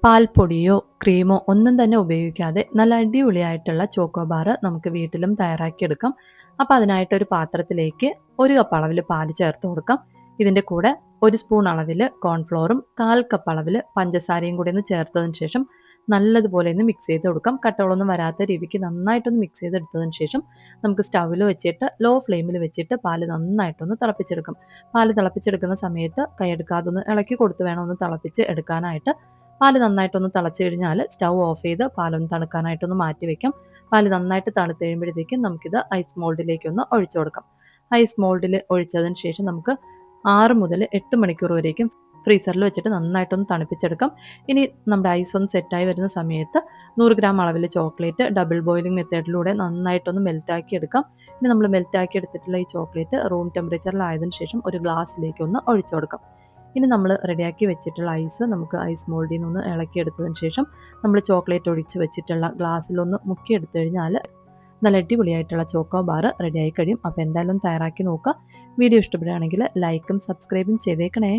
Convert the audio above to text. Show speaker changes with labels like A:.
A: പാൽപ്പൊടിയോ ക്രീമോ ഒന്നും തന്നെ ഉപയോഗിക്കാതെ നല്ല അടിപൊളിയായിട്ടുള്ള ചോക്കോ ബാർ നമുക്ക് വീട്ടിലും തയ്യാറാക്കിയെടുക്കാം. അപ്പോൾ അതിനായിട്ടൊരു പാത്രത്തിലേക്ക് 1 കപ്പ് അളവിൽ പാൽ ചേർത്ത് കൊടുക്കാം. ഇതിൻ്റെ കൂടെ 1 സ്പൂൺ അളവിൽ കോൺഫ്ലോറും 1/4 കപ്പ് അളവിൽ പഞ്ചസാരയും കൂടി ഒന്ന് ചേർത്തതിന് ശേഷം നല്ലതുപോലെ ഒന്ന് മിക്സ് ചെയ്ത് കൊടുക്കാം. കട്ടകളൊന്നും വരാത്ത രീതിക്ക് നന്നായിട്ടൊന്ന് മിക്സ് ചെയ്തെടുത്തതിന് ശേഷം നമുക്ക് സ്റ്റൗവിൽ വെച്ചിട്ട് ലോ ഫ്ലെയിമിൽ വെച്ചിട്ട് പാൽ നന്നായിട്ടൊന്ന് തിളപ്പിച്ചെടുക്കാം. പാൽ തിളപ്പിച്ചെടുക്കുന്ന സമയത്ത് കൈയെടുക്കാതെ ഒന്ന് ഇളക്കി കൊടുത്ത് വേണം ഒന്ന് തിളപ്പിച്ച് എടുക്കാനായിട്ട്. പാല് നന്നായിട്ടൊന്ന് തിളച്ച് കഴിഞ്ഞാൽ സ്റ്റൗ ഓഫ് ചെയ്ത് പാലൊന്ന് തണുക്കാനായിട്ടൊന്ന് മാറ്റി വയ്ക്കാം. പാല് നന്നായിട്ട് തണുത്ത് കഴിയുമ്പോഴത്തേക്കും നമുക്കിത് ഐസ് മോൾഡിലേക്കൊന്ന് ഒഴിച്ചു കൊടുക്കാം. ഐസ് മോൾഡിൽ ഒഴിച്ചതിന് ശേഷം നമുക്ക് 6 മുതൽ 8 മണിക്കൂർ വരേക്കും ഫ്രീസറിൽ വെച്ചിട്ട് നന്നായിട്ടൊന്ന് തണുപ്പിച്ചെടുക്കാം. ഇനി നമ്മുടെ ഐസ് ഒന്ന് സെറ്റായി വരുന്ന സമയത്ത് 100 ഗ്രാം അളവിൽ ചോക്ലേറ്റ് ഡബിൾ ബോയിലിംഗ് മെത്തേഡിലൂടെ നന്നായിട്ടൊന്ന് മെൽറ്റാക്കി എടുക്കാം. ഇനി നമ്മൾ മെൽറ്റാക്കി എടുത്തിട്ടുള്ള ഈ ചോക്ലേറ്റ് റൂം ടെമ്പറേച്ചറിലായതിനു ശേഷം ഒരു ഗ്ലാസ്സിലേക്ക് ഒന്ന് ഒഴിച്ചു കൊടുക്കാം. ഇനി നമ്മൾ റെഡിയാക്കി വെച്ചിട്ടുള്ള ഐസ് നമുക്ക് ഐസ് മോൾഡിൽ നിന്ന് ഇളക്കിയെടുത്തതിന് ശേഷം നമ്മൾ ചോക്ലേറ്റ് ഒഴിച്ച് വെച്ചിട്ടുള്ള ഗ്ലാസ്സിലൊന്ന് മുക്കിയെടുത്തു കഴിഞ്ഞാൽ നല്ല അടിപൊളിയായിട്ടുള്ള ചോക്കോ ബാർ റെഡിയായി കഴിയും. അപ്പോൾ എന്തായാലും തയ്യാറാക്കി നോക്കുക. വീഡിയോ ഇഷ്ടപ്പെടുകയാണെങ്കിൽ ലൈക്കും സബ്സ്ക്രൈബും ചെയ്തേക്കണേ.